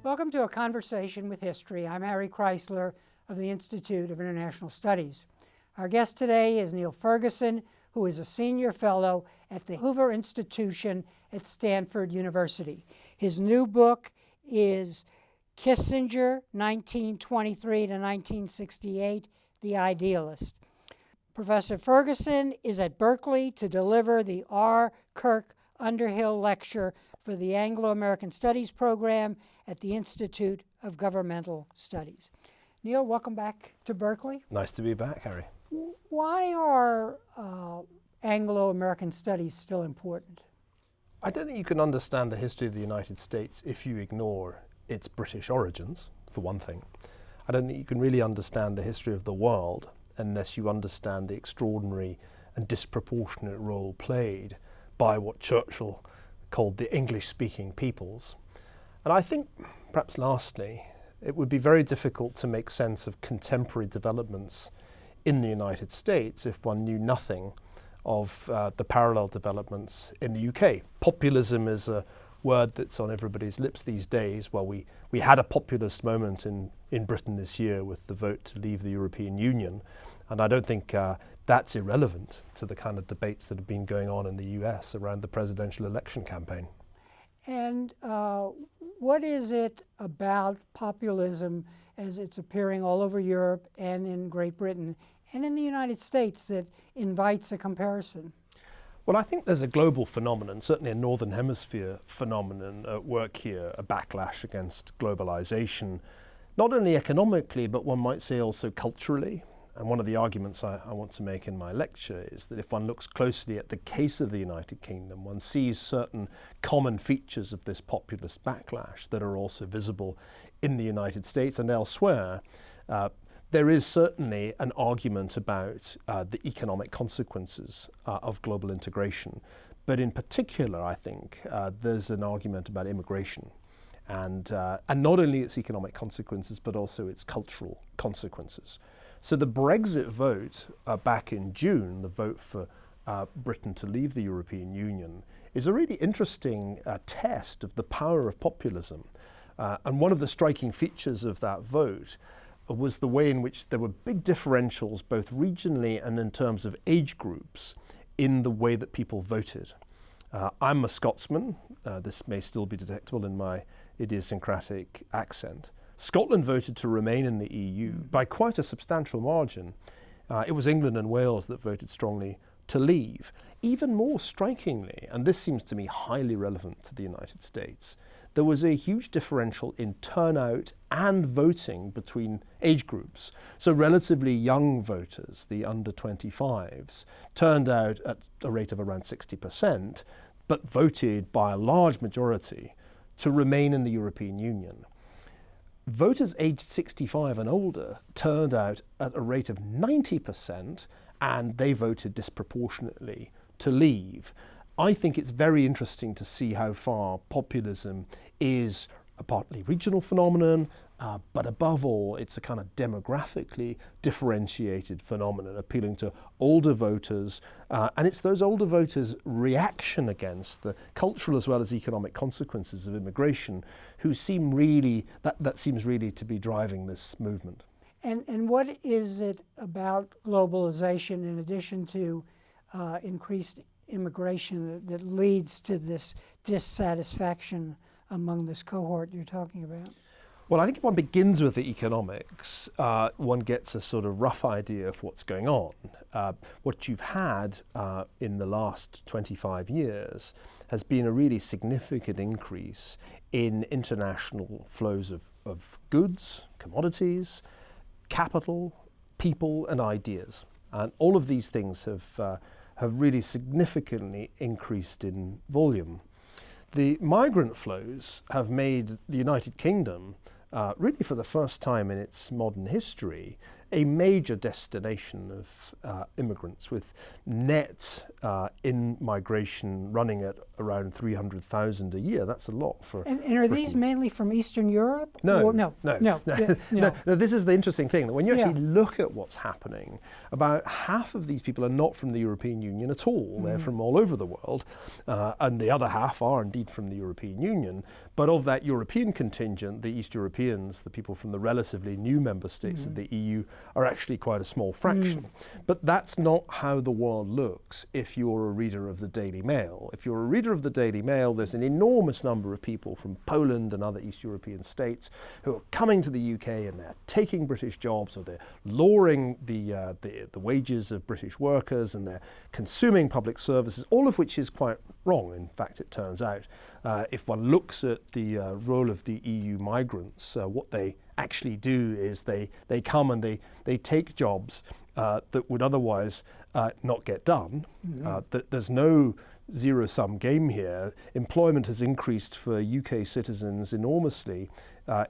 Welcome to A Conversation with History. I'm Harry Chrysler of the Institute of International Studies. Our guest today is Niall Ferguson, who is a senior fellow at the Hoover Institution at Stanford University. His new book is Kissinger, 1923 to 1968, The Idealist. Professor Ferguson is at Berkeley to deliver the R. Kirk Underhill Lecture for the Anglo-American Studies program at the Institute of Governmental Studies. Niall, welcome back to Berkeley. Nice to be back, Harry. Why are Anglo-American studies still important? I don't think you can understand the history of the United States if you ignore its British origins, for one thing. I don't think you can really understand the history of the world unless you understand the extraordinary and disproportionate role played by what Churchill called the English-speaking peoples. And I think, perhaps lastly, it would be very difficult to make sense of contemporary developments in the United States if one knew nothing of the parallel developments in the UK. Populism is a word that's on everybody's lips these days. Well, we had a populist moment in Britain this year with the vote to leave the European Union, and I don't think that's irrelevant to the kind of debates that have been going on in the US around the presidential election campaign. And what is it about populism as it's appearing all over Europe and in Great Britain and in the United States that invites a comparison? Well, I think there's a global phenomenon, certainly a Northern Hemisphere phenomenon at work here, a backlash against globalization, not only economically, but one might say also culturally. And one of the arguments I want to make in my lecture is that if one looks closely at the case of the United Kingdom, one sees certain common features of this populist backlash that are also visible in the United States and elsewhere. There is certainly an argument about the economic consequences of global integration. But in particular, I think, there's an argument about immigration. And not only its economic consequences, but also its cultural consequences. So the Brexit vote back in June, the vote for Britain to leave the European Union, is a really interesting test of the power of populism. And one of the striking features of that vote was the way in which there were big differentials, both regionally and in terms of age groups, in the way that people voted. I'm a Scotsman. This may still be detectable in my idiosyncratic accent. Scotland voted to remain in the EU by quite a substantial margin. It was England and Wales that voted strongly to leave. Even more strikingly, and this seems to me highly relevant to the United States, there was a huge differential in turnout and voting between age groups. So relatively young voters, the under 25s, turned out at a rate of around 60%, but voted by a large majority to remain in the European Union. Voters aged 65 and older turned out at a rate of 90%, and they voted disproportionately to leave. I think it's very interesting to see how far populism is a partly regional phenomenon, but above all, it's a kind of demographically differentiated phenomenon, appealing to older voters, and it's those older voters' reaction against the cultural as well as economic consequences of immigration who seem really, that seems really to be driving this movement. And what is it about globalization, in addition to increased immigration, that leads to this dissatisfaction among this cohort you're talking about? Well, I think if one begins with the economics, one gets a sort of rough idea of what's going on. What you've had in the last 25 years has been a really significant increase in international flows of goods, commodities, capital, people, and ideas. And all of these things have really significantly increased in volume. The migrant flows have made the United Kingdom, really for the first time in its modern history, a major destination of immigrants, with net in-migration running at around 300,000 a year. That's a lot for And are Britain. these mainly from Eastern Europe? No, Or no. no. This is the interesting thing, that when you actually look at what's happening, about half of these people are not from the European Union at all. They're from all over the world, and the other half are indeed from the European Union. But of that European contingent, the East Europeans, the people from the relatively new member states of the EU, are actually quite a small fraction. But that's not how the world looks if you're a reader of the Daily Mail. If you're a reader of the Daily Mail, there's an enormous number of people from Poland and other East European states who are coming to the UK, and they're taking British jobs, or they're lowering the wages of British workers, and they're consuming public services, all of which is quite wrong, in fact, it turns out. If one looks at the role of the EU migrants, what they actually do is they come and they take jobs that would otherwise not get done. There's no zero-sum game here. Employment has increased for UK citizens enormously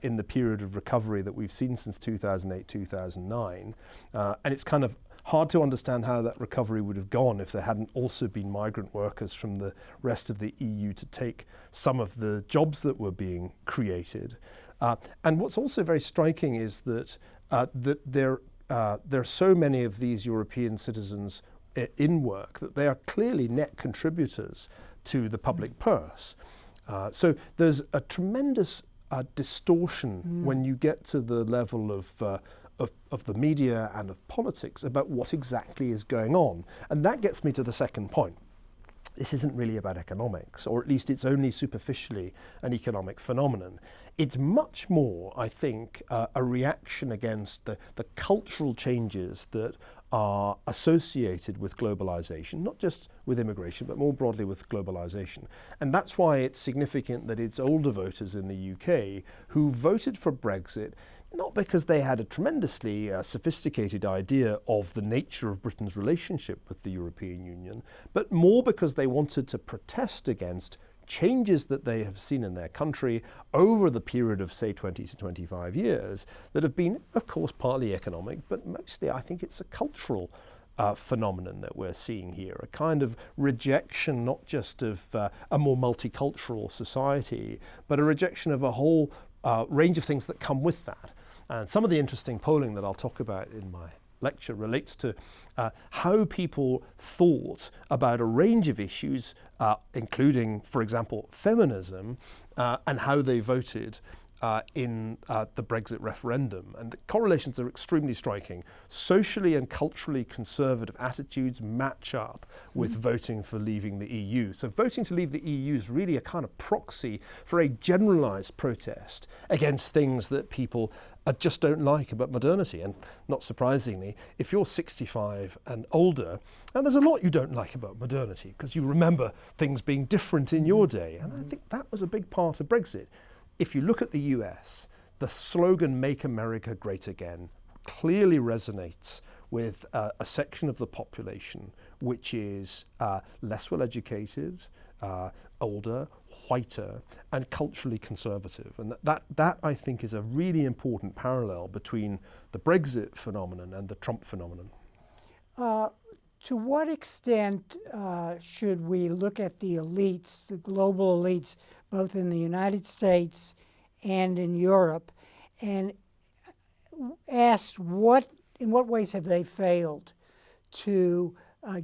in the period of recovery that we've seen since 2008, 2009. And it's kind of hard to understand how that recovery would have gone if there hadn't also been migrant workers from the rest of the EU to take some of the jobs that were being created. And what's also very striking is that there are so many of these European citizens in work that they are clearly net contributors to the public purse. So there's a tremendous distortion when you get to the level of the media and of politics about what exactly is going on. And that gets me to the second point. This isn't really about economics, or at least it's only superficially an economic phenomenon. It's much more, I think, a reaction against the cultural changes that are associated with globalization, not just with immigration, but more broadly with globalization. And that's why it's significant that it's older voters in the UK who voted for Brexit, not because they had a tremendously sophisticated idea of the nature of Britain's relationship with the European Union, but more because they wanted to protest against changes that they have seen in their country over the period of, say, 20 to 25 years that have been, of course, partly economic, but mostly I think it's a cultural phenomenon that we're seeing here, a kind of rejection not just of a more multicultural society, but a rejection of a whole range of things that come with that. And some of the interesting polling that I'll talk about in my lecture relates to how people thought about a range of issues, including, for example, feminism, and how they voted in the Brexit referendum. And the correlations are extremely striking. Socially and culturally conservative attitudes match up with voting for leaving the EU. So voting to leave the EU is really a kind of proxy for a generalized protest against things that people just don't like about modernity. And not surprisingly, if you're 65 and older, and there's a lot you don't like about modernity because you remember things being different in your day. And I think that was a big part of Brexit. If you look at the US, the slogan "Make America Great Again" clearly resonates with a section of the population which is less well educated, older, whiter, and culturally conservative. And that I think is a really important parallel between the Brexit phenomenon and the Trump phenomenon. To what extent should we look at the elites, the global elites, both in the United States and in Europe, and ask in what ways have they failed to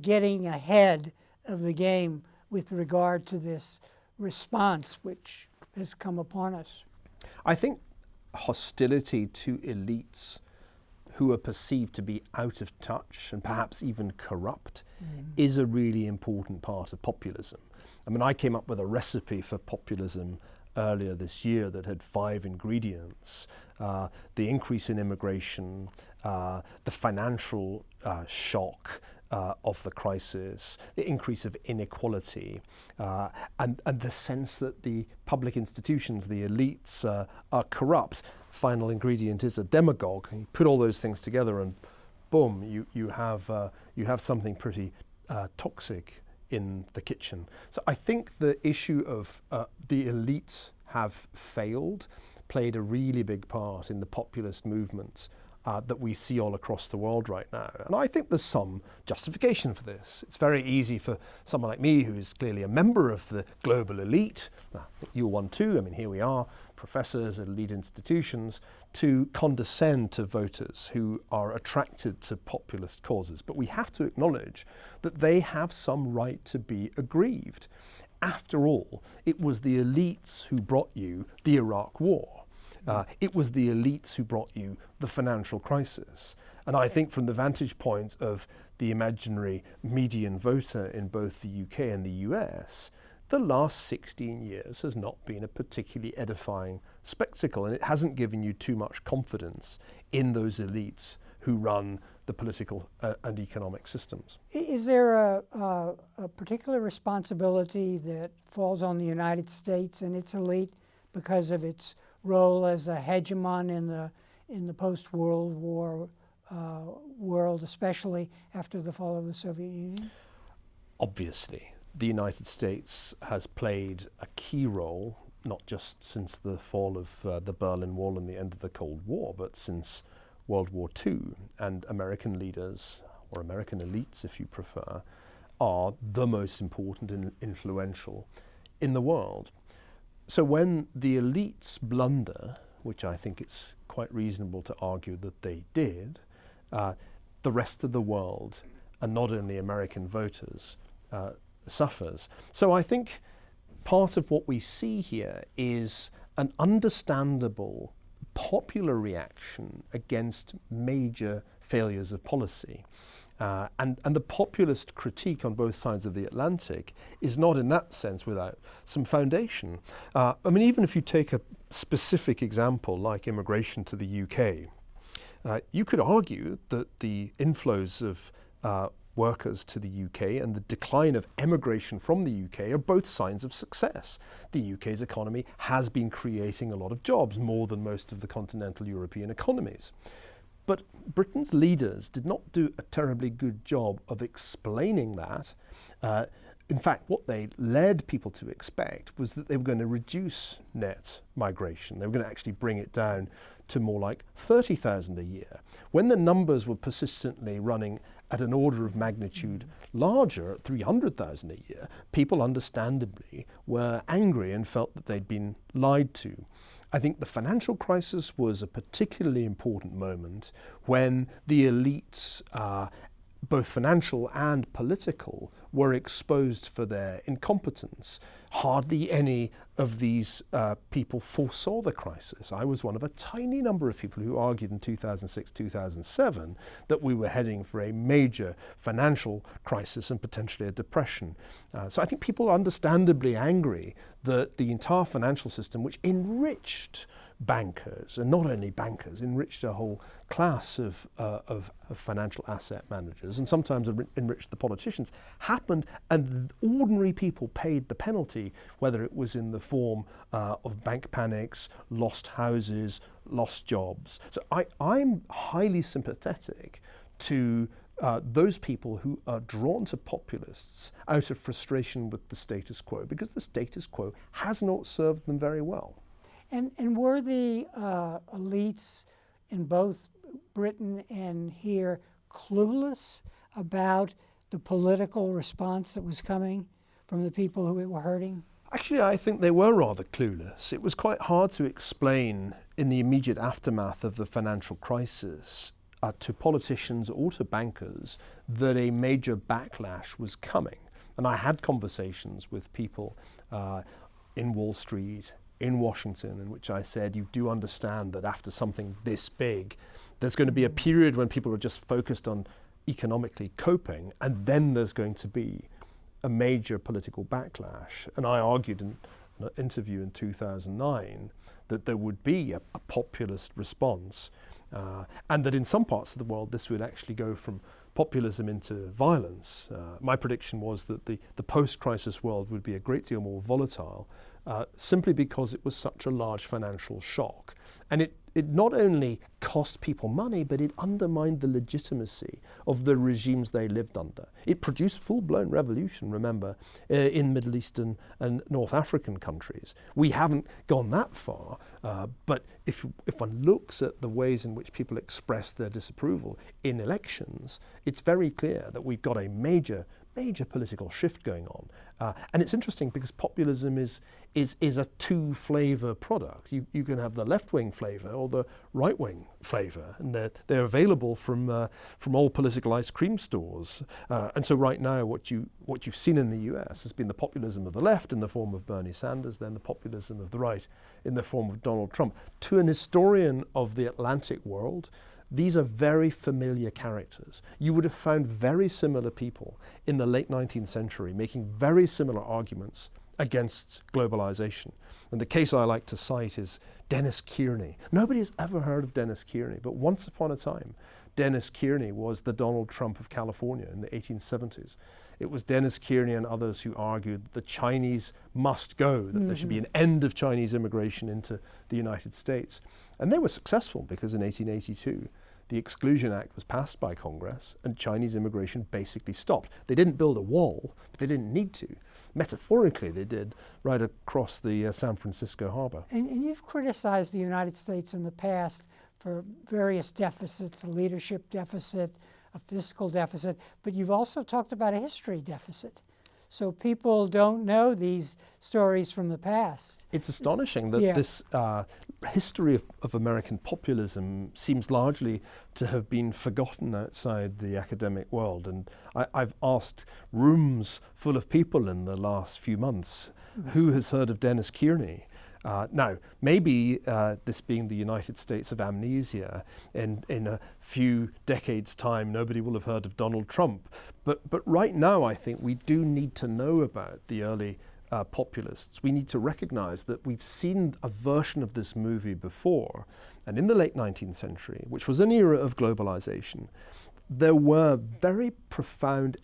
getting ahead of the game with regard to this response which has come upon us? I think hostility to elites who are perceived to be out of touch and perhaps even corrupt is a really important part of populism. I mean, I came up with a recipe for populism earlier this year that had 5 ingredients: the increase in immigration, the financial shock of the crisis, the increase of inequality, and the sense that the public institutions, the elites, are corrupt. Final ingredient is a demagogue. You put all those things together and boom, you have something pretty toxic in the kitchen. So I think the issue of the elites have failed played a really big part in the populist movements that we see all across the world right now. And I think there's some justification for this. It's very easy for someone like me, who is clearly a member of the global elite, you're one too, I mean, here we are, professors at elite institutions, to condescend to voters who are attracted to populist causes. But we have to acknowledge that they have some right to be aggrieved. After all, it was the elites who brought you the Iraq War. It was the elites who brought you the financial crisis. And I think from the vantage point of the imaginary median voter in both the UK and the US, the last 16 years has not been a particularly edifying spectacle, and it hasn't given you too much confidence in those elites who run the political and economic systems. Is there a particular responsibility that falls on the United States and its elite because of its role as a hegemon in the post-World War world, especially after the fall of the Soviet Union? Obviously, the United States has played a key role, not just since the fall of the Berlin Wall and the end of the Cold War, but since World War II. And American leaders, or American elites if you prefer, are the most important and influential in the world. So when the elites blunder, which I think it's quite reasonable to argue that they did, the rest of the world, and not only American voters, suffers. So I think part of what we see here is an understandable popular reaction against major failures of policy. And the populist critique on both sides of the Atlantic is not in that sense without some foundation. I mean, even if you take a specific example like immigration to the UK, you could argue that the inflows of workers to the UK and the decline of emigration from the UK are both signs of success. The UK's economy has been creating a lot of jobs, more than most of the continental European economies. But Britain's leaders did not do a terribly good job of explaining that. In fact, what they led people to expect was that they were going to reduce net migration. They were going to actually bring it down to more like 30,000 a year. When the numbers were persistently running at an order of magnitude larger, at 300,000 a year, people understandably were angry and felt that they'd been lied to. I think the financial crisis was a particularly important moment when the elites, both financial and political, were exposed for their incompetence. Hardly any of these people foresaw the crisis. I was one of a tiny number of people who argued in 2006, 2007 that we were heading for a major financial crisis and potentially a depression. So I think people are understandably angry that the entire financial system, which enriched bankers, and not only bankers, enriched a whole class of financial asset managers, and sometimes enriched the politicians, happened, and ordinary people paid the penalty, whether it was in the form of bank panics, lost houses, lost jobs. So I'm highly sympathetic to those people who are drawn to populists out of frustration with the status quo, because the status quo has not served them very well. And were the elites in both Britain and here clueless about the political response that was coming from the people who it were hurting? Actually, I think they were rather clueless. It was quite hard to explain in the immediate aftermath of the financial crisis to politicians or to bankers that a major backlash was coming. And I had conversations with people in Wall Street, in Washington, in which I said, you do understand that after something this big, there's going to be a period when people are just focused on economically coping, and then there's going to be a major political backlash. And I argued in an interview in 2009 that there would be a populist response, and that in some parts of the world this would actually go from populism into violence. My prediction was that the post-crisis world would be a great deal more volatile, simply because it was such a large financial shock. And it not only cost people money, but it undermined the legitimacy of the regimes they lived under. It produced full-blown revolution, remember, in Middle Eastern and North African countries. We haven't gone that far, but if if one looks at the ways in which people express their disapproval in elections, it's very clear that we've got a major political shift going on. And it's interesting because populism is a two-flavour product. You can have the left-wing flavour or the right-wing flavour, and they're available from all political ice cream stores. And so right now what you've seen in the US has been the populism of the left in the form of Bernie Sanders, then the populism of the right in the form of Donald Trump. To an historian of the Atlantic world, these are very familiar characters. You would have found very similar people in the late 19th century making very similar arguments against globalization. And the case I like to cite is Dennis Kearney. Nobody has ever heard of Dennis Kearney, but once upon a time, Dennis Kearney was the Donald Trump of California in the 1870s. It was Dennis Kearney and others who argued that the Chinese must go, that there should be an end of Chinese immigration into the United States. And they were successful because in 1882, the Exclusion Act was passed by Congress and Chinese immigration basically stopped. They didn't build a wall, but they didn't need to. Metaphorically, they did right across the San Francisco harbor. And you've criticized the United States in the past for various deficits, a leadership deficit, a fiscal deficit, but you've also talked about a history deficit. So people don't know these stories from the past. It's astonishing that this history of American populism seems largely to have been forgotten outside the academic world. And I've asked rooms full of people in the last few months, who has heard of Dennis Kearney? Now, maybe this being the United States of amnesia, in a few decades' time, nobody will have heard of Donald Trump. But right now, I think we do need to know about the early populists. We need to recognize that we've seen a version of this movie before. And in the late 19th century, which was an era of globalization, there were very profound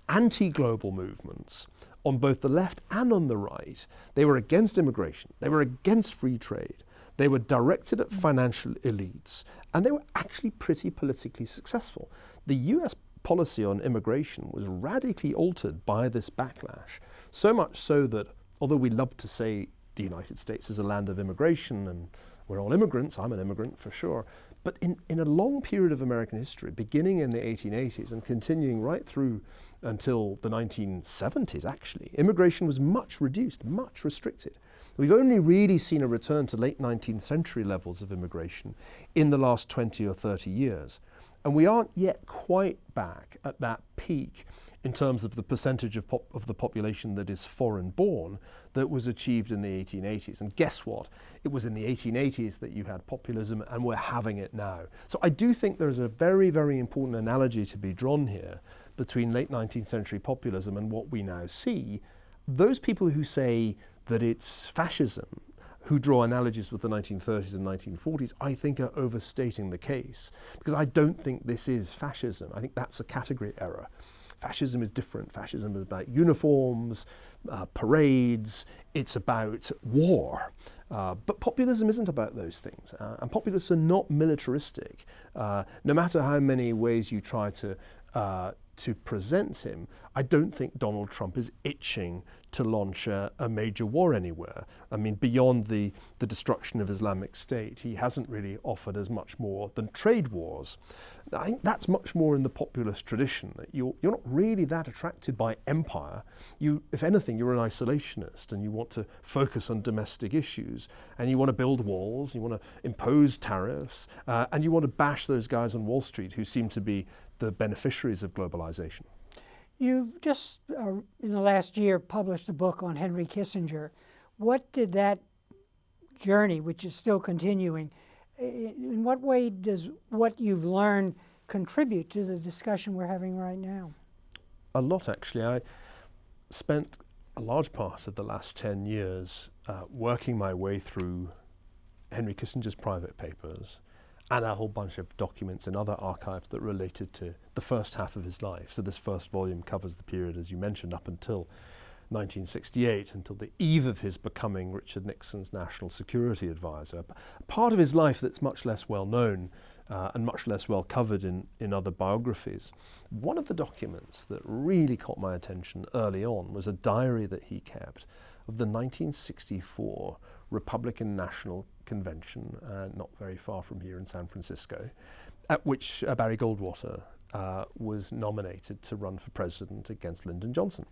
anti-global movements on both the left and on the right. They were against immigration. They were against free trade. They were directed at financial elites, and they were actually pretty politically successful. The US policy on immigration was radically altered by this backlash, so much so that, although we love to say the United States is a land of immigration and we're all immigrants, I'm an immigrant for sure, but in a long period of American history, beginning in the 1880s and continuing right through until the 1970s actually, immigration was much reduced, much restricted. We've only really seen a return to late 19th century levels of immigration in the last 20 or 30 years. And we aren't yet quite back at that peak in terms of the percentage of the population that is foreign-born that was achieved in the 1880s. And guess what? It was in the 1880s that you had populism, and we're having it now. So I do think there's a very, very important analogy to be drawn here between late 19th century populism and what we now see. Those people who say that it's fascism, who draw analogies with the 1930s and 1940s, I think are overstating the case, because I don't think this is fascism. I think that's a category error. Fascism is different. Fascism is about uniforms, parades, it's about war. But populism isn't about those things. And populists are not militaristic. No matter how many ways you try to present him, I don't think Donald Trump is itching to launch a major war anywhere. I mean, beyond the destruction of Islamic State, he hasn't really offered as much more than trade wars. I think that's much more in the populist tradition, that you're not really that attracted by empire. If anything, you're an isolationist and you want to focus on domestic issues, and you want to build walls, you want to impose tariffs, and you want to bash those guys on Wall Street who seem to be the beneficiaries of globalization. You've just, in the last year, published a book on Henry Kissinger. What did that journey, which is still continuing, in what way does what you've learned contribute to the discussion we're having right now? A lot, actually. I spent a large part of the last 10 years working my way through Henry Kissinger's private papers and a whole bunch of documents and other archives that related to the first half of his life. So this first volume covers the period, as you mentioned, up until 1968, until the eve of his becoming Richard Nixon's national security advisor. Part of his life that's much less well known and much less well covered in other biographies. One of the documents that really caught my attention early on was a diary that he kept of the 1964 Republican National Convention, not very far from here in San Francisco, at which Barry Goldwater was nominated to run for president against Lyndon Johnson.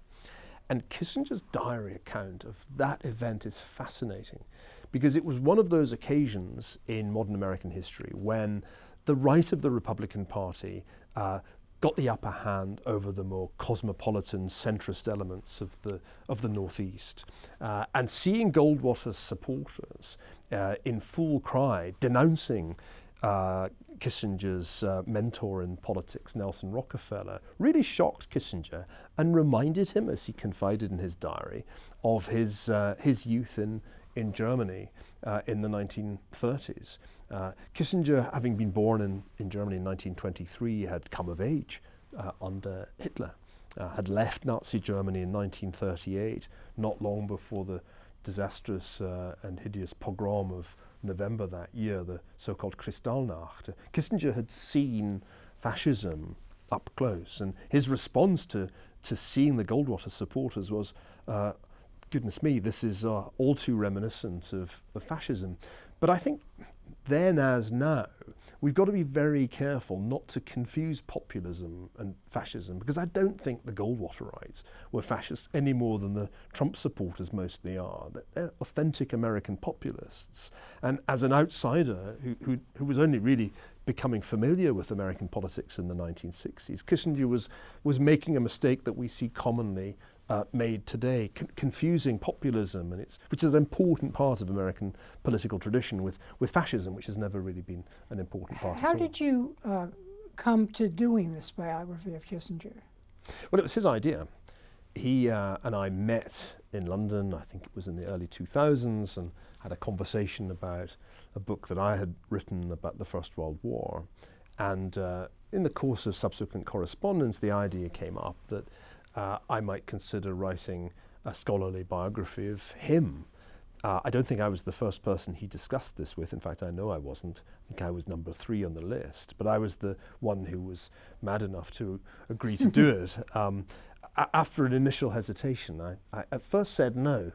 And Kissinger's diary account of that event is fascinating because it was one of those occasions in modern American history when the right of the Republican Party got the upper hand over the more cosmopolitan centrist elements of the Northeast. And seeing Goldwater's supporters in full cry denouncing Kissinger's mentor in politics, Nelson Rockefeller, really shocked Kissinger and reminded him, as he confided in his diary, of his youth in Germany in the 1930s. Kissinger, having been born in Germany in 1923, had come of age under Hitler, had left Nazi Germany in 1938, not long before the disastrous and hideous pogrom of November that year, the so-called Kristallnacht. Kissinger had seen fascism up close, and his response to seeing the Goldwater supporters was, goodness me, this is all too reminiscent of fascism. But I think then as now, we've got to be very careful not to confuse populism and fascism, because I don't think the Goldwaterites were fascists any more than the Trump supporters mostly are. They're authentic American populists. And as an outsider who was only really becoming familiar with American politics in the 1960s, Kissinger was making a mistake that we see commonly made today, confusing populism, which is an important part of American political tradition, with fascism, which has never really been an important part How at all. did you come to doing this biography of Kissinger? Well, it was his idea. He and I met in London, I think it was in the early 2000s, and had a conversation about a book that I had written about the First World War. And in the course of subsequent correspondence, the idea came up that I might consider writing a scholarly biography of him. I don't think I was the first person he discussed this with. In fact, I know I wasn't. I think I was number 3 on the list, but I was the one who was mad enough to agree to do it. After an initial hesitation, I at first said no,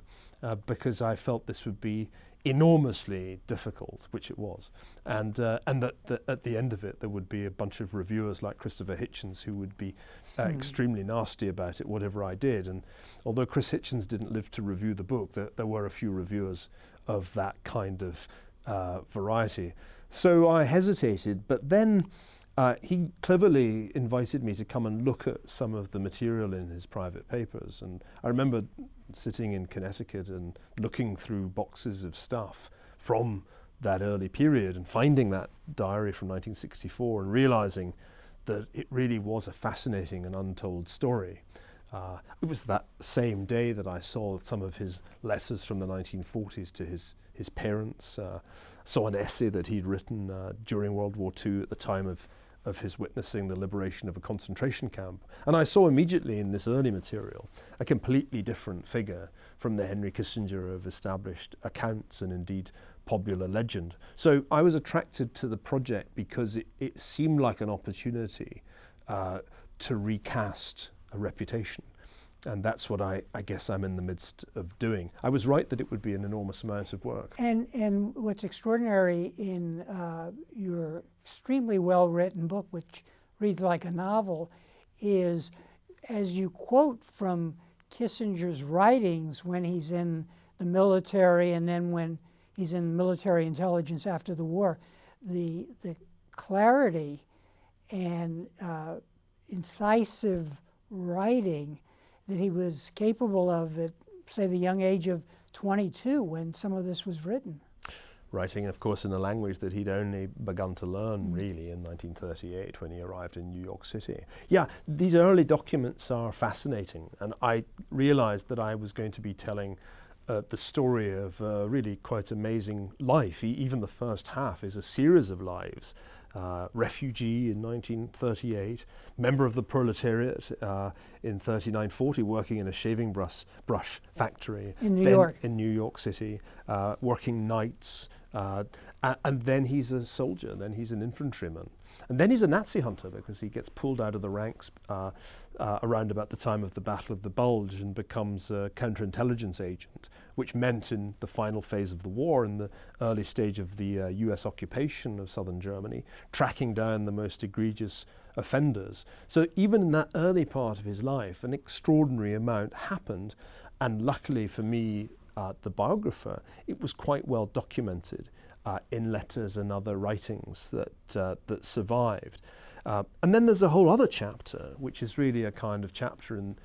because I felt this would be enormously difficult, which it was, and that at the end of it there would be a bunch of reviewers like Christopher Hitchens who would be extremely nasty about it, whatever I did. And although Chris Hitchens didn't live to review the book, there were a few reviewers of that kind of variety. So I hesitated, but then he cleverly invited me to come and look at some of the material in his private papers. And I remember sitting in Connecticut and looking through boxes of stuff from that early period and finding that diary from 1964 and realizing that it really was a fascinating and untold story. It was that same day that I saw some of his letters from the 1940s to his parents. Saw an essay that he'd written during World War II at the time of his witnessing the liberation of a concentration camp. And I saw immediately in this early material a completely different figure from the Henry Kissinger of established accounts and indeed popular legend. So I was attracted to the project because it seemed like an opportunity to recast a reputation. And that's what I guess I'm in the midst of doing. I was right that it would be an enormous amount of work. And what's extraordinary in your extremely well-written book, which reads like a novel, is as you quote from Kissinger's writings when he's in the military and then when he's in military intelligence after the war, the clarity and incisive writing that he was capable of at, say, the young age of 22 when some of this was written. Writing, of course, in a language that he'd only begun to learn, really, in 1938 when he arrived in New York City. Yeah, these early documents are fascinating, and I realized that I was going to be telling the story of a really quite amazing life. Even the first half is a series of lives. Refugee in 1938, member of the proletariat in 39-40, working in a shaving brush factory in New York. In New York City, working nights, And then he's a soldier, then he's an infantryman. And then he's a Nazi hunter because he gets pulled out of the ranks around about the time of the Battle of the Bulge and becomes a counterintelligence agent, which meant in the final phase of the war, in the early stage of the US occupation of southern Germany, tracking down the most egregious offenders. So even in that early part of his life, an extraordinary amount happened. And luckily for me, the biographer, it was quite well documented in letters and other writings that survived. And then there's a whole other chapter, which is really a kind of chapter in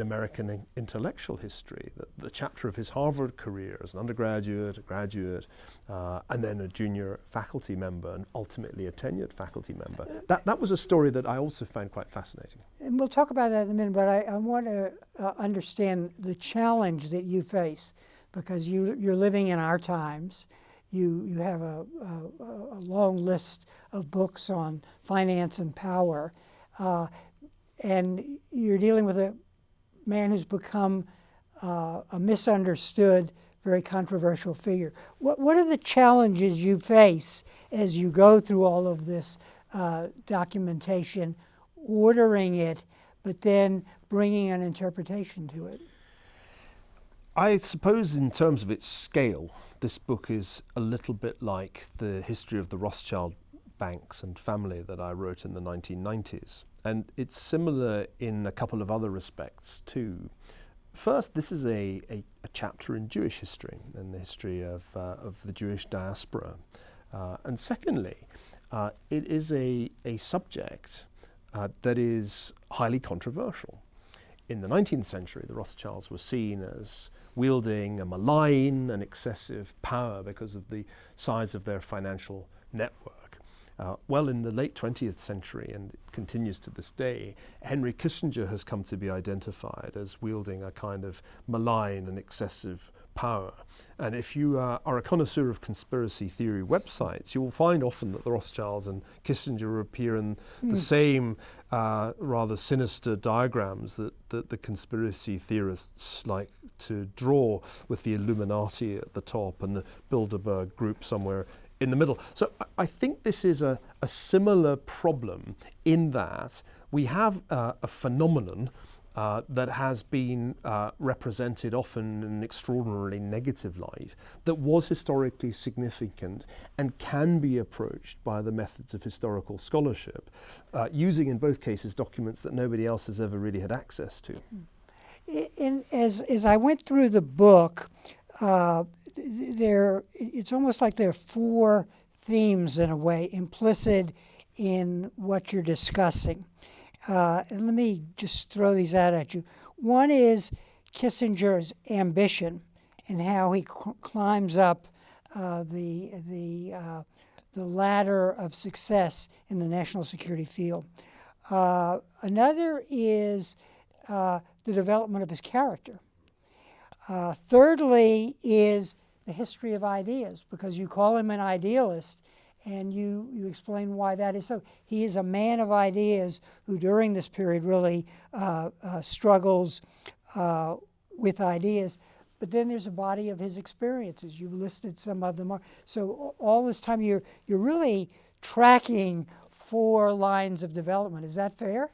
American intellectual history, the chapter of his Harvard career as an undergraduate, a graduate, and then a junior faculty member, and ultimately a tenured faculty member. That was a story that I also found quite fascinating. And we'll talk about that in a minute, but I want to understand the challenge that you face, because you're living in our times. You have a long list of books on finance and power, and you're dealing with a man who's become a misunderstood, very controversial figure. What are the challenges you face as you go through all of this documentation, ordering it, but then bringing an interpretation to it? I suppose in terms of its scale, this book is a little bit like the history of the Rothschild banks and family that I wrote in the 1990s. And it's similar in a couple of other respects too. First, this is a chapter in Jewish history and the history of the Jewish diaspora. And secondly, it is a subject that is highly controversial. In the 19th century, the Rothschilds were seen as wielding a malign and excessive power because of the size of their financial network. Well, in the late 20th century, and it continues to this day, Henry Kissinger has come to be identified as wielding a kind of malign and excessive power. And if you are a connoisseur of conspiracy theory websites, you will find often that the Rothschilds and Kissinger appear in the same rather sinister diagrams that the conspiracy theorists like to draw, with the Illuminati at the top and the Bilderberg group somewhere in the middle. So I think this is a similar problem in that we have a phenomenon that has been represented often in an extraordinarily negative light, that was historically significant and can be approached by the methods of historical scholarship, using in both cases documents that nobody else has ever really had access to. As I went through the book, it's almost like there are four themes in a way implicit in what you're discussing. And let me just throw these out at you. One is Kissinger's ambition and how he climbs up the ladder of success in the national security field. Another is the development of his character. Thirdly is the history of ideas, because you call him an idealist, and you explain why that is so. He is a man of ideas who during this period really struggles with ideas. But then there's a body of his experiences. You've listed some of them. So all this time you're really tracking 4 lines of development. Is that fair?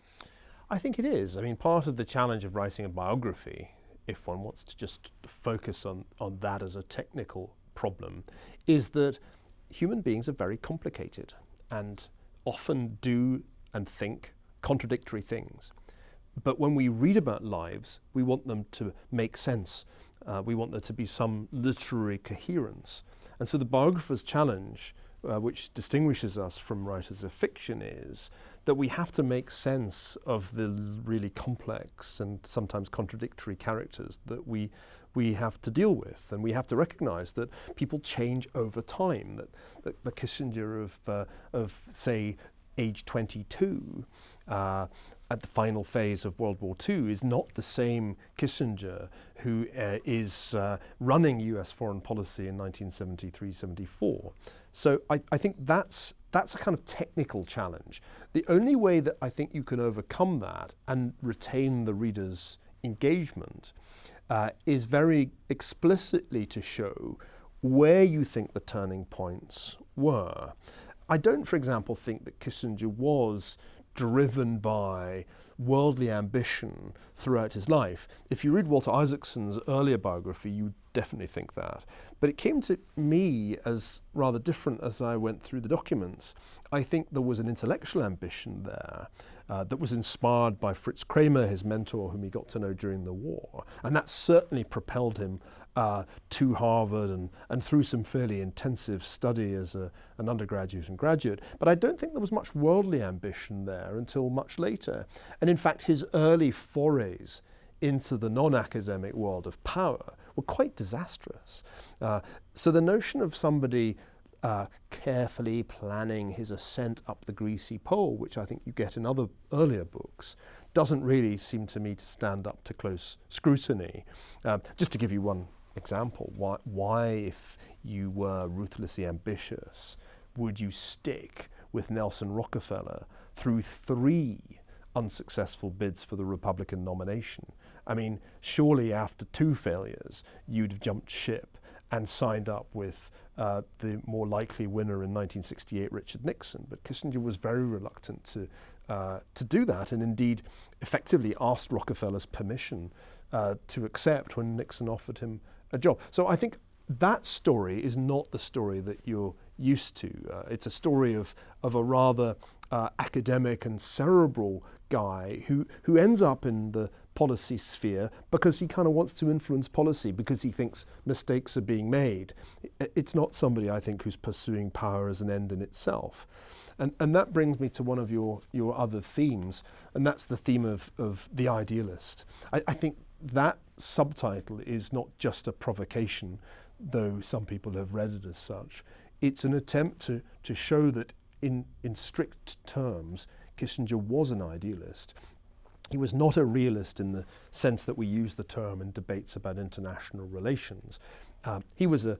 I think it is. I mean, part of the challenge of writing a biography, if one wants to just focus on that as a technical problem, is that human beings are very complicated and often do and think contradictory things. But when we read about lives, we want them to make sense. We want there to be some literary coherence. And so the biographer's challenge, which distinguishes us from writers of fiction, is that we have to make sense of the really complex and sometimes contradictory characters that we have to deal with, and we have to recognize that people change over time, that the Kissinger of say age 22 at the final phase of World War II is not the same Kissinger who is running US foreign policy in 1973-74. So I think that's a kind of technical challenge. The only way that I think you can overcome that and retain the reader's engagement is very explicitly to show where you think the turning points were. I don't, for example, think that Kissinger was driven by worldly ambition throughout his life. If you read Walter Isaacson's earlier biography, you definitely think that. But it came to me as rather different as I went through the documents. I think there was an intellectual ambition there that was inspired by Fritz Kramer, his mentor, whom he got to know during the war. And that certainly propelled him to Harvard and through some fairly intensive study as an undergraduate and graduate. But I don't think there was much worldly ambition there until much later. And in fact, his early forays into the non-academic world of power were quite disastrous. So the notion of somebody carefully planning his ascent up the greasy pole, which I think you get in other earlier books, doesn't really seem to me to stand up to close scrutiny. Just to give you one example, why if you were ruthlessly ambitious, would you stick with Nelson Rockefeller through 3 unsuccessful bids for the Republican nomination? I mean, surely after 2 failures, you'd have jumped ship and signed up with the more likely winner in 1968, Richard Nixon. But Kissinger was very reluctant to do that, and indeed effectively asked Rockefeller's permission to accept when Nixon offered him a job. So I think that story is not the story that you're used to. It's a story of a rather academic and cerebral guy who ends up in the policy sphere because he kind of wants to influence policy, because he thinks mistakes are being made. It's not somebody, I think, who's pursuing power as an end in itself. And that brings me to one of your other themes, and that's the theme of the idealist. I think that subtitle is not just a provocation, though some people have read it as such. It's an attempt to show that in strict terms, Kissinger was an idealist. He was not a realist in the sense that we use the term in debates about international relations. He was an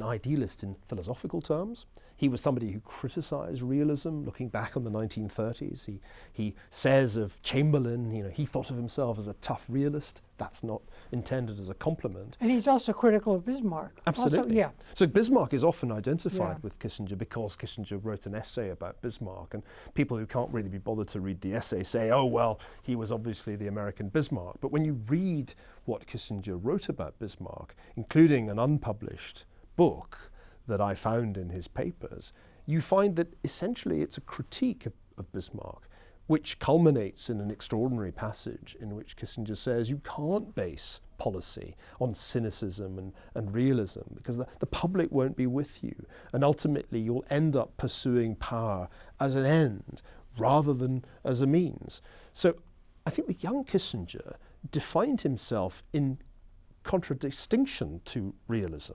idealist in philosophical terms. He was somebody who criticized realism, looking back on the 1930s. He says of Chamberlain, he thought of himself as a tough realist. That's not intended as a compliment. And he's also critical of Bismarck. Absolutely. Also, yeah. So Bismarck is often identified with Kissinger because Kissinger wrote an essay about Bismarck, and people who can't really be bothered to read the essay say, oh, well, he was obviously the American Bismarck. But when you read what Kissinger wrote about Bismarck, including an unpublished book that I found in his papers, you find that essentially it's a critique of Bismarck, which culminates in an extraordinary passage in which Kissinger says you can't base policy on cynicism and realism because the public won't be with you, and ultimately you'll end up pursuing power as an end rather than as a means. So I think the young Kissinger defined himself in contradistinction to realism.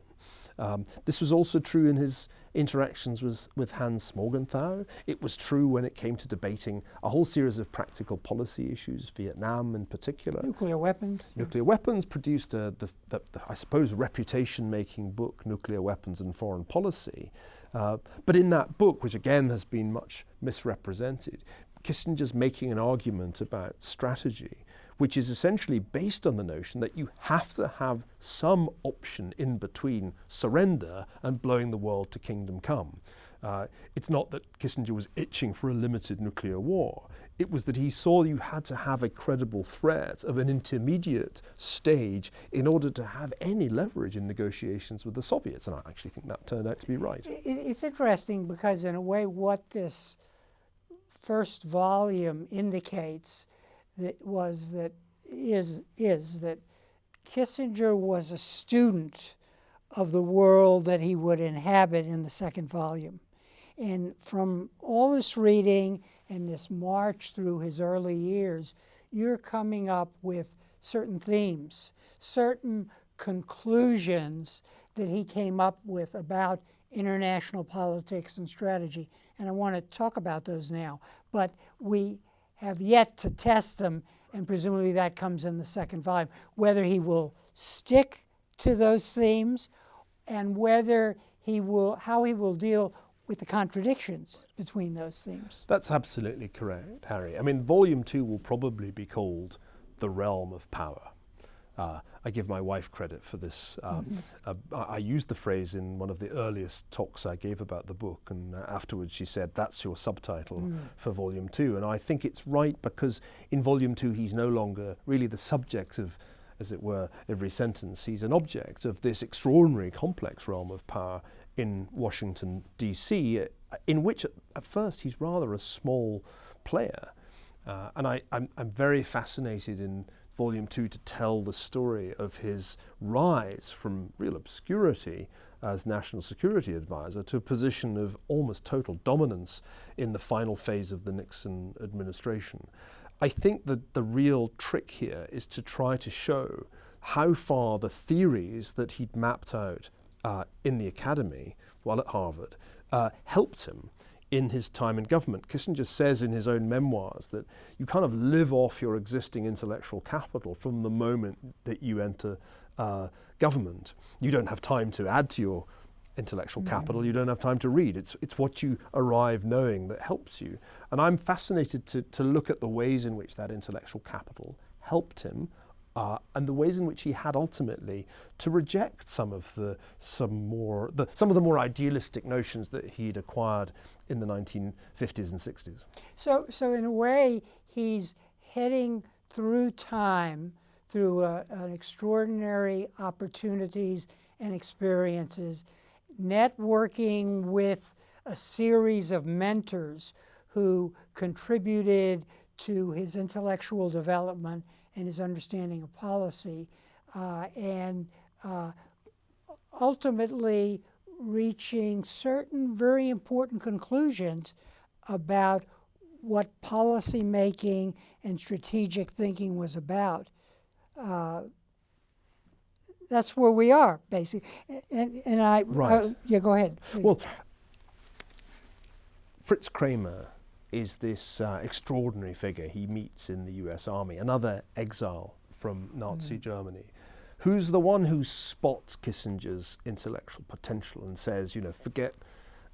This was also true in his interactions with Hans Morgenthau. It was true when it came to debating a whole series of practical policy issues, Vietnam in particular. Nuclear weapons. Nuclear weapons produced the I suppose, reputation-making book, Nuclear Weapons and Foreign Policy. But in that book, which again has been much misrepresented, Kissinger's making an argument about strategy, which is essentially based on the notion that you have to have some option in between surrender and blowing the world to kingdom come. It's not that Kissinger was itching for a limited nuclear war. It was that he saw you had to have a credible threat of an intermediate stage in order to have any leverage in negotiations with the Soviets. And I actually think that turned out to be right. It's interesting because in a way what this first volume indicates is that Kissinger was a student of the world that he would inhabit in the second volume. And from all this reading and this march through his early years, you're coming up with certain themes, certain conclusions that he came up with about international politics and strategy. And I want to talk about those now. But we have yet to test them, and presumably that comes in the second volume, whether he will stick to those themes and how he will deal with the contradictions between those themes. That's absolutely correct, Harry. I mean, Volume 2 will probably be called The Realm of Power. I give my wife credit for this. I used the phrase in one of the earliest talks I gave about the book, and afterwards she said, that's your subtitle for Volume 2. And I think it's right, because in Volume 2 he's no longer really the subject of, as it were, every sentence. He's an object of this extraordinary complex realm of power in Washington, D.C., in which at first he's rather a small player. And I'm very fascinated in Volume 2 to tell the story of his rise from real obscurity as National Security Advisor to a position of almost total dominance in the final phase of the Nixon administration. I think that the real trick here is to try to show how far the theories that he'd mapped out in the academy while at Harvard helped him in his time in government. Kissinger says in his own memoirs that you kind of live off your existing intellectual capital from the moment that you enter government. You don't have time to add to your intellectual capital, you don't have time to read. It's what you arrive knowing that helps you. And I'm fascinated to look at the ways in which that intellectual capital helped him, and the ways in which he had ultimately to reject some of the more idealistic notions that he'd acquired in the 1950s and 60s. So in a way, he's heading through time, through an extraordinary opportunities and experiences, networking with a series of mentors who contributed to his intellectual development and his understanding of policy, and ultimately reaching certain very important conclusions about what policy making and strategic thinking was about. That's where we are, basically. And I, right. Yeah, go ahead, please. Well, Fritz Kramer is this extraordinary figure he meets in the US Army, another exile from Nazi Germany, who's the one who spots Kissinger's intellectual potential and says, you know, forget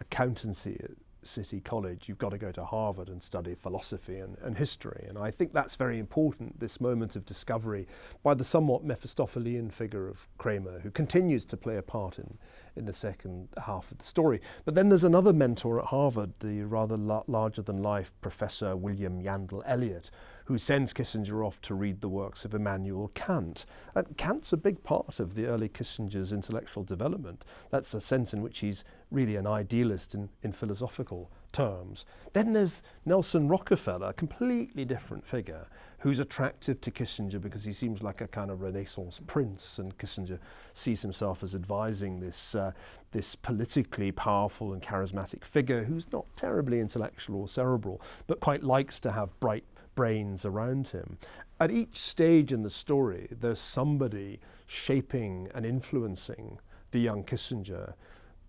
accountancy at City College, you've got to go to Harvard and study philosophy and history. And I think that's very important, this moment of discovery by the somewhat Mephistophelian figure of Kramer, who continues to play a part in the second half of the story. But then there's another mentor at Harvard, the rather larger-than-life Professor William Yandell Elliott, who sends Kissinger off to read the works of Immanuel Kant. And Kant's a big part of the early Kissinger's intellectual development. That's a sense in which he's really an idealist in philosophical terms. Then there's Nelson Rockefeller, a completely different figure, who's attractive to Kissinger because he seems like a kind of Renaissance prince, and Kissinger sees himself as advising this politically powerful and charismatic figure who's not terribly intellectual or cerebral, but quite likes to have bright brains around him. At each stage in the story, there's somebody shaping and influencing the young Kissinger,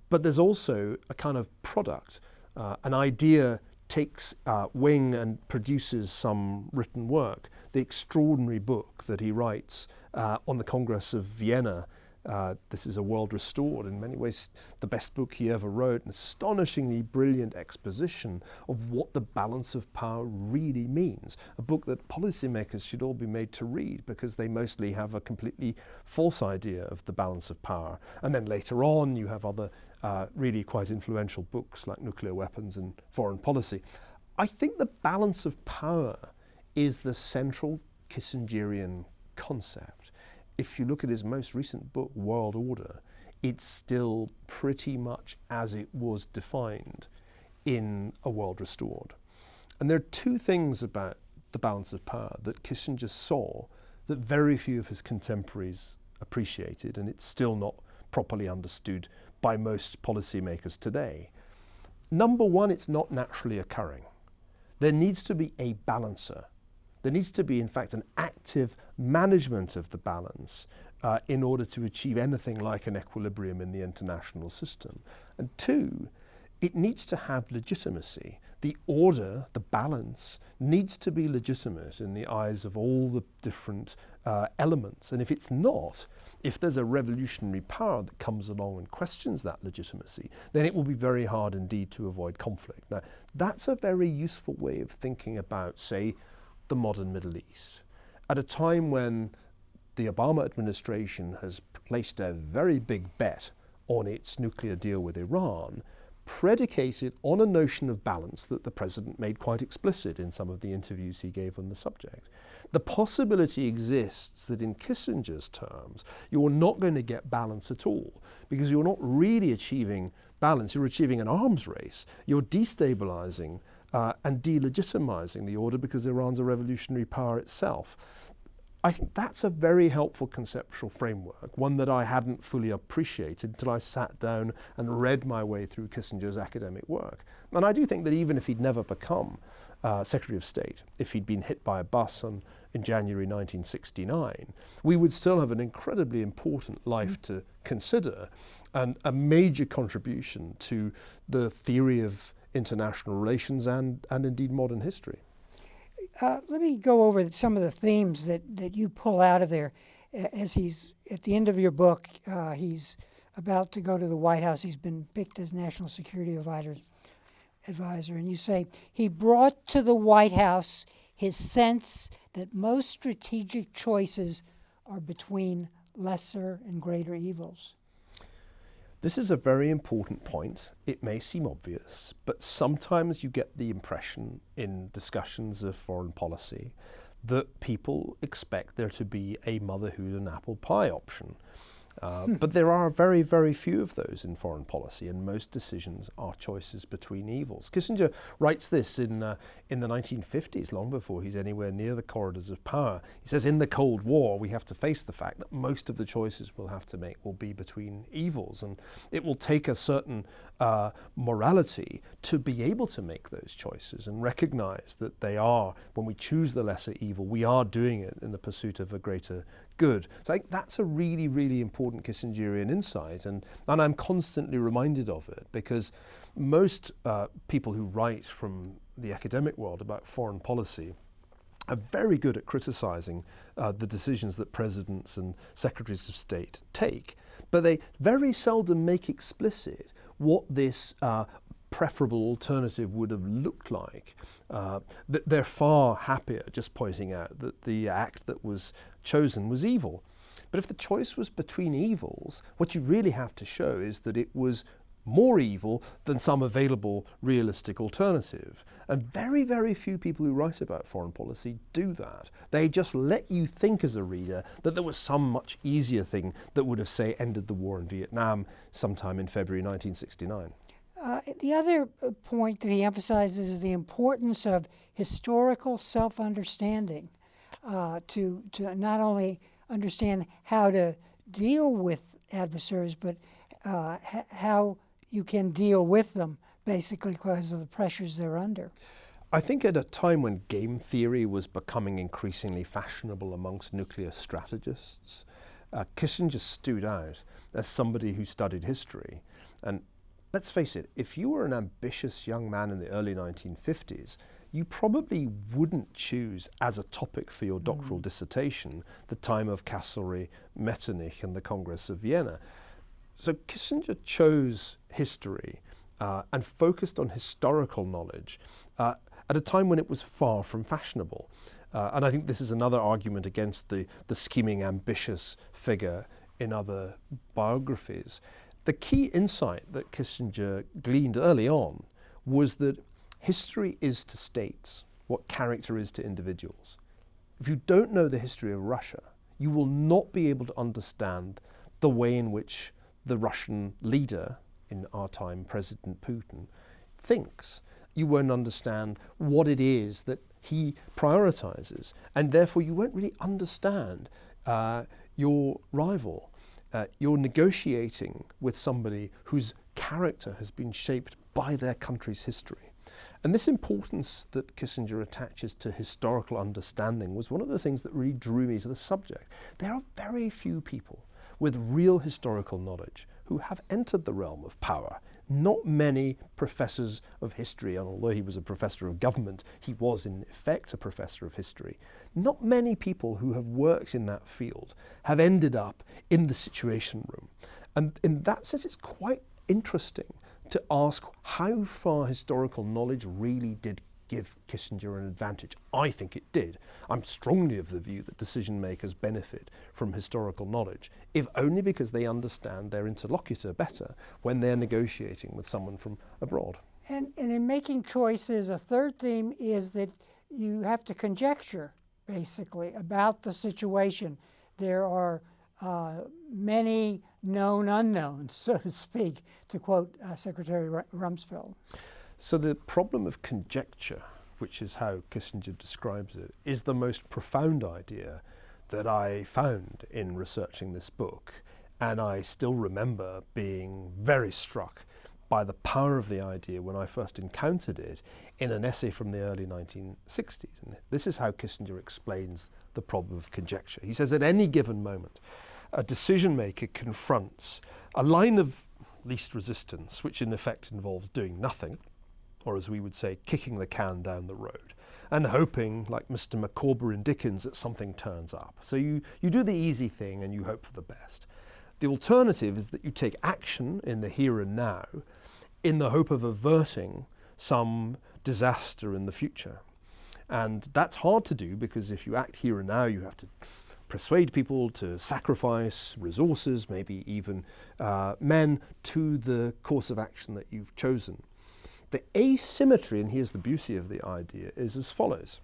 but there's also a kind of product. An idea takes wing and produces some written work. The extraordinary book that he writes on the Congress of Vienna, this is A World Restored, in many ways the best book he ever wrote, an astonishingly brilliant exposition of what the balance of power really means. A book that policymakers should all be made to read because they mostly have a completely false idea of the balance of power. And then later on you have other really quite influential books like Nuclear Weapons and Foreign Policy. I think the balance of power is the central Kissingerian concept. If you look at his most recent book, World Order, it's still pretty much as it was defined in A World Restored. And there are two things about the balance of power that Kissinger saw that very few of his contemporaries appreciated, and it's still not properly understood by most policymakers today. Number one, it's not naturally occurring. There needs to be a balancer. There needs to be, in fact, an active management of the balance in order to achieve anything like an equilibrium in the international system. And two, it needs to have legitimacy. The order, the balance, needs to be legitimate in the eyes of all the different elements. And if it's not, if there's a revolutionary power that comes along and questions that legitimacy, then it will be very hard indeed to avoid conflict. Now, that's a very useful way of thinking about, say, the modern Middle East. At a time when the Obama administration has placed a very big bet on its nuclear deal with Iran, predicated on a notion of balance that the president made quite explicit in some of the interviews he gave on the subject. The possibility exists that in Kissinger's terms, you're not going to get balance at all, because you're not really achieving balance, you're achieving an arms race. You're destabilizing and delegitimizing the order because Iran's a revolutionary power itself. I think that's a very helpful conceptual framework, one that I hadn't fully appreciated until I sat down and read my way through Kissinger's academic work. And I do think that even if he'd never become Secretary of State, if he'd been hit by a bus in January 1969, we would still have an incredibly important life to consider and a major contribution to the theory of international relations and indeed modern history. Let me go over some of the themes that you pull out of there. As he's at the end of your book, he's about to go to the White House. He's been picked as National Security Advisor, and you say he brought to the White House his sense that most strategic choices are between lesser and greater evils. This is a very important point. It may seem obvious, but sometimes you get the impression in discussions of foreign policy that people expect there to be a motherhood and apple pie option. But there are very, very few of those in foreign policy, and most decisions are choices between evils. Kissinger writes this in the 1950s, long before he's anywhere near the corridors of power. He says, in the Cold War, we have to face the fact that most of the choices we'll have to make will be between evils, and it will take a certain morality to be able to make those choices and recognize that they are, when we choose the lesser evil, we are doing it in the pursuit of a greater good. So I think that's a really, really important Kissingerian insight, and I'm constantly reminded of it, because most people who write from the academic world about foreign policy are very good at criticizing the decisions that presidents and secretaries of state take, but they very seldom make explicit what this preferable alternative would have looked like. That they're far happier just pointing out that the act that was chosen was evil. But if the choice was between evils, what you really have to show is that it was more evil than some available realistic alternative. And very, very few people who write about foreign policy do that. They just let you think as a reader that there was some much easier thing that would have, say, ended the war in Vietnam sometime in February 1969. The other point that he emphasizes is the importance of historical self-understanding to not only understand how to deal with adversaries, but how you can deal with them, basically because of the pressures they're under. I think at a time when game theory was becoming increasingly fashionable amongst nuclear strategists, Kissinger stood out as somebody who studied history. And let's face it, if you were an ambitious young man in the early 1950s, you probably wouldn't choose as a topic for your doctoral dissertation the time of Castlereagh, Metternich and the Congress of Vienna. So Kissinger chose history and focused on historical knowledge at a time when it was far from fashionable. And I think this is another argument against the scheming, ambitious figure in other biographies. The key insight that Kissinger gleaned early on was that history is to states what character is to individuals. If you don't know the history of Russia, you will not be able to understand the way in which the Russian leader, in our time President Putin, thinks. You won't understand what it is that he prioritizes, and therefore you won't really understand your rival. You're negotiating with somebody whose character has been shaped by their country's history. And this importance that Kissinger attaches to historical understanding was one of the things that really drew me to the subject. There are very few people with real historical knowledge who have entered the realm of power. Not many professors of history, and although he was a professor of government, he was in effect a professor of history. Not many people who have worked in that field have ended up in the Situation Room. And in that sense, it's quite interesting to ask how far historical knowledge really did give Kissinger an advantage. I think it did. I'm strongly of the view that decision makers benefit from historical knowledge, if only because they understand their interlocutor better when they're negotiating with someone from abroad. And in making choices, a third theme is that you have to conjecture, basically, about the situation. There are many known unknowns, so to speak, to quote Secretary Rumsfeld. So the problem of conjecture, which is how Kissinger describes it, is the most profound idea that I found in researching this book. And I still remember being very struck by the power of the idea when I first encountered it in an essay from the early 1960s. And this is how Kissinger explains the problem of conjecture. He says, at any given moment, a decision maker confronts a line of least resistance, which in effect involves doing nothing, or as we would say, kicking the can down the road, and hoping, like Mr. Micawber in Dickens, that something turns up. So you do the easy thing and you hope for the best. The alternative is that you take action in the here and now in the hope of averting some disaster in the future. And that's hard to do because if you act here and now, you have to persuade people to sacrifice resources, maybe even men, to the course of action that you've chosen. The asymmetry, and here's the beauty of the idea, is as follows.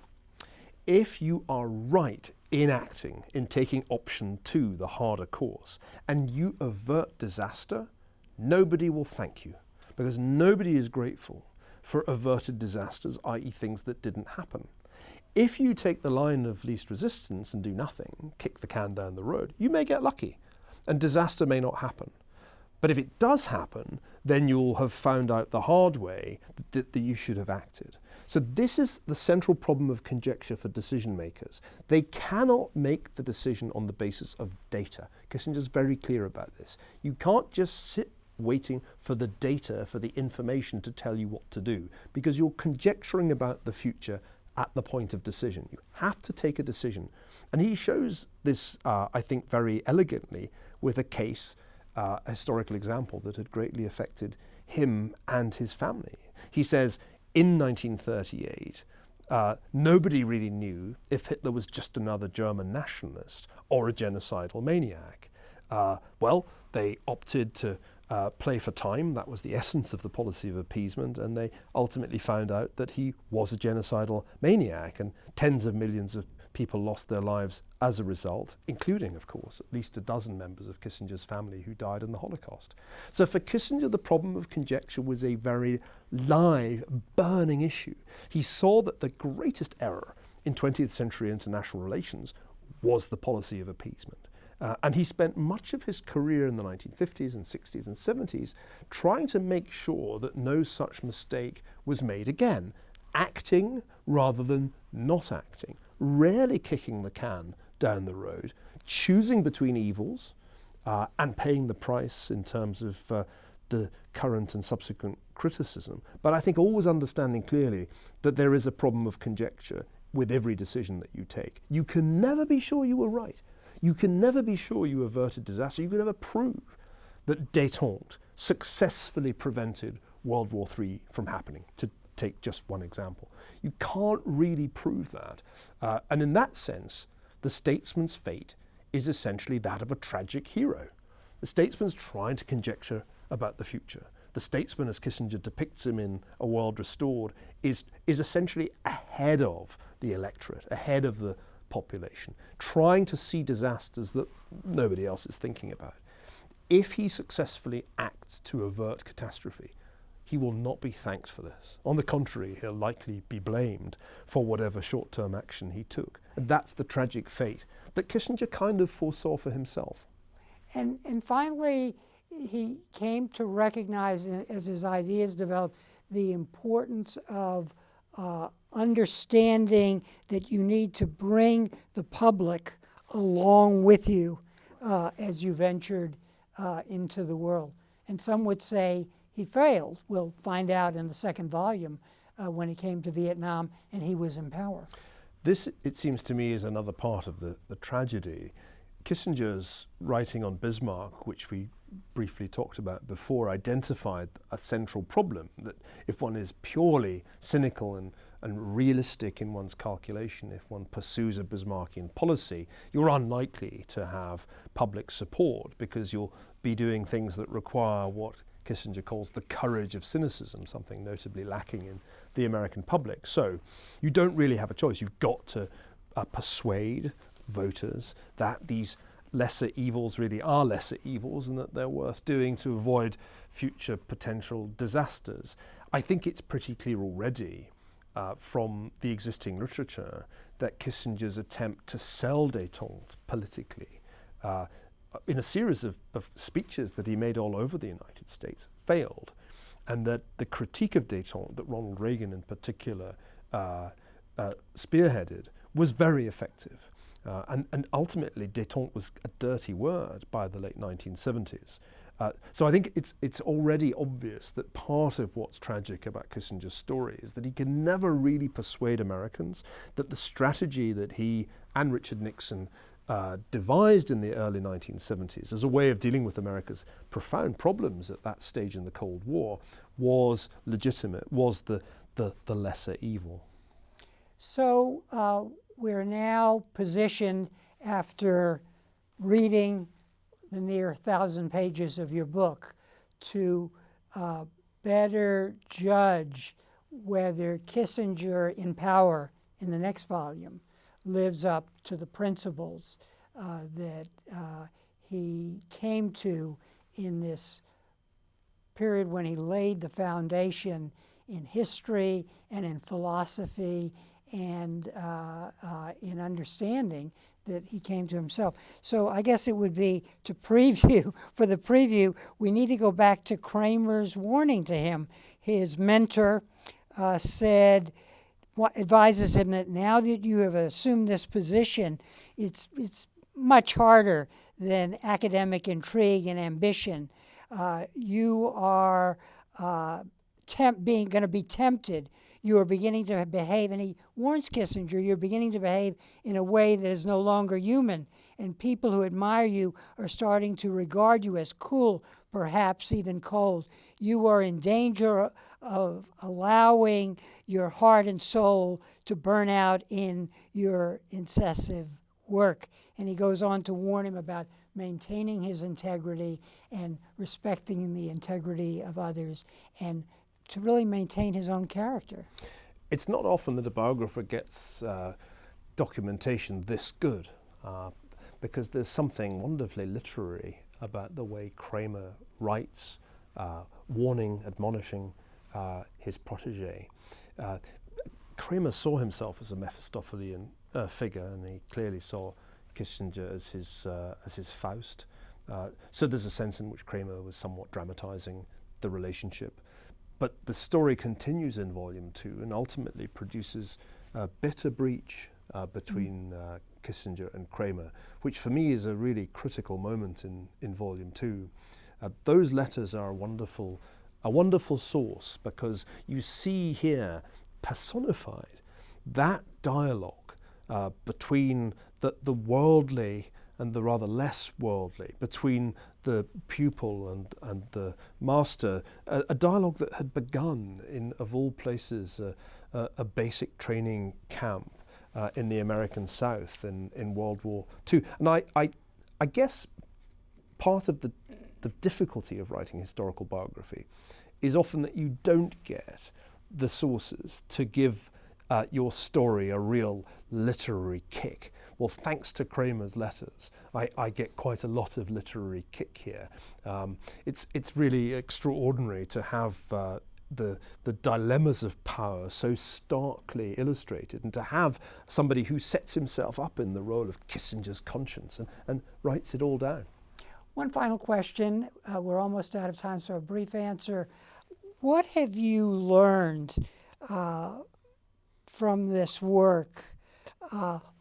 If you are right in acting, in taking option 2, the harder course, and you avert disaster, nobody will thank you, because nobody is grateful for averted disasters, i.e. things that didn't happen. If you take the line of least resistance and do nothing, kick the can down the road, you may get lucky, and disaster may not happen. But if it does happen, then you'll have found out the hard way that you should have acted. So this is the central problem of conjecture for decision makers. They cannot make the decision on the basis of data. Kissinger's very clear about this. You can't just sit waiting for the data, for the information to tell you what to do, because you're conjecturing about the future at the point of decision. You have to take a decision. And he shows this, I think, very elegantly with a case, a historical example that had greatly affected him and his family. He says, in 1938, nobody really knew if Hitler was just another German nationalist or a genocidal maniac. Well, they opted to play for time. That was the essence of the policy of appeasement, and they ultimately found out that he was a genocidal maniac, and tens of millions of people lost their lives as a result, including, of course, at least a dozen members of Kissinger's family who died in the Holocaust. So for Kissinger, the problem of conjecture was a very live, burning issue. He saw that the greatest error in 20th century international relations was the policy of appeasement. And he spent much of his career in the 1950s and 60s and 70s trying to make sure that no such mistake was made again, acting rather than not acting, rarely kicking the can down the road, choosing between evils and paying the price in terms of the current and subsequent criticism. But I think always understanding clearly that there is a problem of conjecture with every decision that you take. You can never be sure you were right. You can never be sure you averted disaster. You can never prove that détente successfully prevented World War III from happening, to take just one example. You can't really prove that. And in that sense, the statesman's fate is essentially that of a tragic hero. The statesman's trying to conjecture about the future. The statesman, as Kissinger depicts him in A World Restored, is essentially ahead of the electorate, ahead of the population, trying to see disasters that nobody else is thinking about. If he successfully acts to avert catastrophe, he will not be thanked for this. On the contrary, he'll likely be blamed for whatever short-term action he took. And that's the tragic fate that Kissinger kind of foresaw for himself. And finally, he came to recognize, as his ideas developed, the importance of understanding that you need to bring the public along with you as you ventured into the world. And some would say he failed. We'll find out in the second volume when he came to Vietnam and he was in power. This, it seems to me, is another part of the tragedy. Kissinger's writing on Bismarck, which we briefly talked about before, identified a central problem, that if one is purely cynical and and realistic in one's calculation, if one pursues a Bismarckian policy, you're unlikely to have public support because you'll be doing things that require what Kissinger calls the courage of cynicism, something notably lacking in the American public. So you don't really have a choice. You've got to persuade voters that these lesser evils really are lesser evils and that they're worth doing to avoid future potential disasters. I think it's pretty clear already from the existing literature that Kissinger's attempt to sell détente politically in a series of speeches that he made all over the United States failed, and that the critique of détente that Ronald Reagan in particular spearheaded was very effective. And ultimately, détente was a dirty word by the late 1970s. So I think it's already obvious that part of what's tragic about Kissinger's story is that he can never really persuade Americans that the strategy that he and Richard Nixon devised in the early 1970s as a way of dealing with America's profound problems at that stage in the Cold War was legitimate, was the lesser evil. So we're now positioned, after reading the near 1,000 pages of your book, to better judge whether Kissinger in Power, in the next volume, lives up to the principles that he came to in this period when he laid the foundation in history and in philosophy and in understanding that he came to himself. So I guess it would be to preview, for the preview, we need to go back to Kramers' warning to him. His mentor advises him that now that you have assumed this position, it's much harder than academic intrigue and ambition. You are going to be tempted. You are beginning to behave, and he warns Kissinger, you're beginning to behave in a way that is no longer human, and people who admire you are starting to regard you as cool, perhaps even cold. You are in danger of allowing your heart and soul to burn out in your incessant work. And he goes on to warn him about maintaining his integrity and respecting the integrity of others, and to really maintain his own character. It's not often that a biographer gets documentation this good, because there's something wonderfully literary about the way Kramer writes, warning, admonishing his protege. Kramer saw himself as a Mephistophelian figure, and he clearly saw Kissinger as his Faust. So there's a sense in which Kramer was somewhat dramatizing the relationship. But the story continues in Volume 2 and ultimately produces a bitter breach between Kissinger and Kramer, which for me is a really critical moment in Volume 2. Those letters are a wonderful source, because you see here personified that dialogue between the worldly and the rather less worldly, between the pupil and the master, a dialogue that had begun in, of all places, a basic training camp in the American South in World War II. And I guess part of the difficulty of writing historical biography is often that you don't get the sources to give your story a real literary kick. Well, thanks to Kramer's letters, I get quite a lot of literary kick here. It's really extraordinary to have the dilemmas of power so starkly illustrated, and to have somebody who sets himself up in the role of Kissinger's conscience and writes it all down. One final question. We're almost out of time, so a brief answer. What have you learned from this work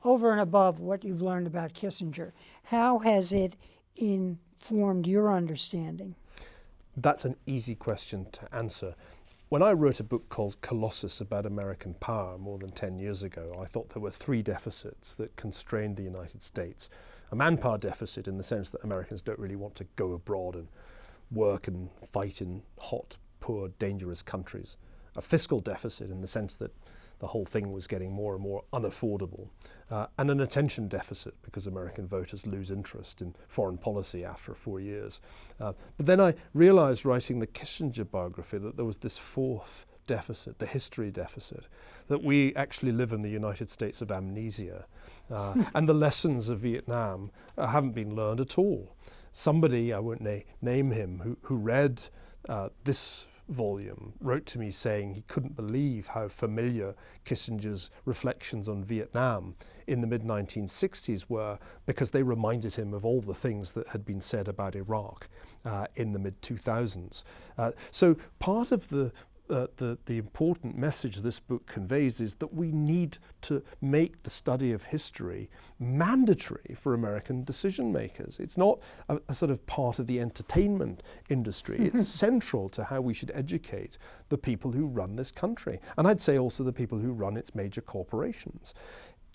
over and above what you've learned about Kissinger? How has it informed your understanding? That's an easy question to answer. When I wrote a book called Colossus about American power more than 10 years ago, I thought there were 3 deficits that constrained the United States. A manpower deficit, in the sense that Americans don't really want to go abroad and work and fight in hot, poor, dangerous countries. A fiscal deficit, in the sense that the whole thing was getting more and more unaffordable, and an attention deficit because American voters lose interest in foreign policy after 4 years. But then I realized, writing the Kissinger biography, that there was this fourth deficit, the history deficit, that we actually live in the United States of amnesia, and the lessons of Vietnam haven't been learned at all. Somebody, I won't name him, who read this volume wrote to me saying he couldn't believe how familiar Kissinger's reflections on Vietnam in the mid-1960s were, because they reminded him of all the things that had been said about Iraq in the mid-2000s. So part of the important message this book conveys is that we need to make the study of history mandatory for American decision makers. It's not a sort of part of the entertainment industry. It's central to how we should educate the people who run this country. And I'd say also the people who run its major corporations.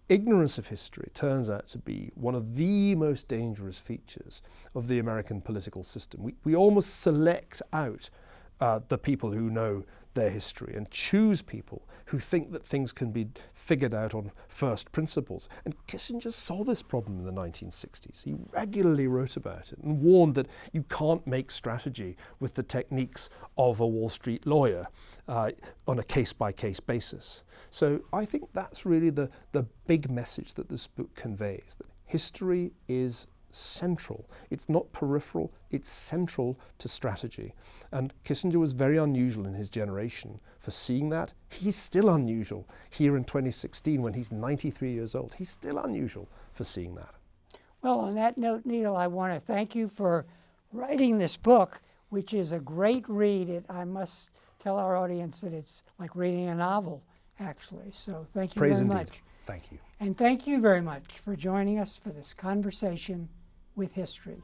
Ignorance of history turns out to be one of the most dangerous features of the American political system. We almost select out the people who know their history and choose people who think that things can be figured out on first principles. And Kissinger saw this problem in the 1960s. He regularly wrote about it and warned that you can't make strategy with the techniques of a Wall Street lawyer on a case-by-case basis. So I think that's really the big message that this book conveys, that history is central. It's not peripheral, it's central to strategy. And Kissinger was very unusual in his generation for seeing that. He's still unusual here in 2016 when he's 93 years old. He's still unusual for seeing that. Well, on that note, Neil, I want to thank you for writing this book, which is a great read. I must tell our audience that it's like reading a novel, actually. So thank you Praise very indeed. much. Thank you. And thank you very much for joining us for this conversation with history.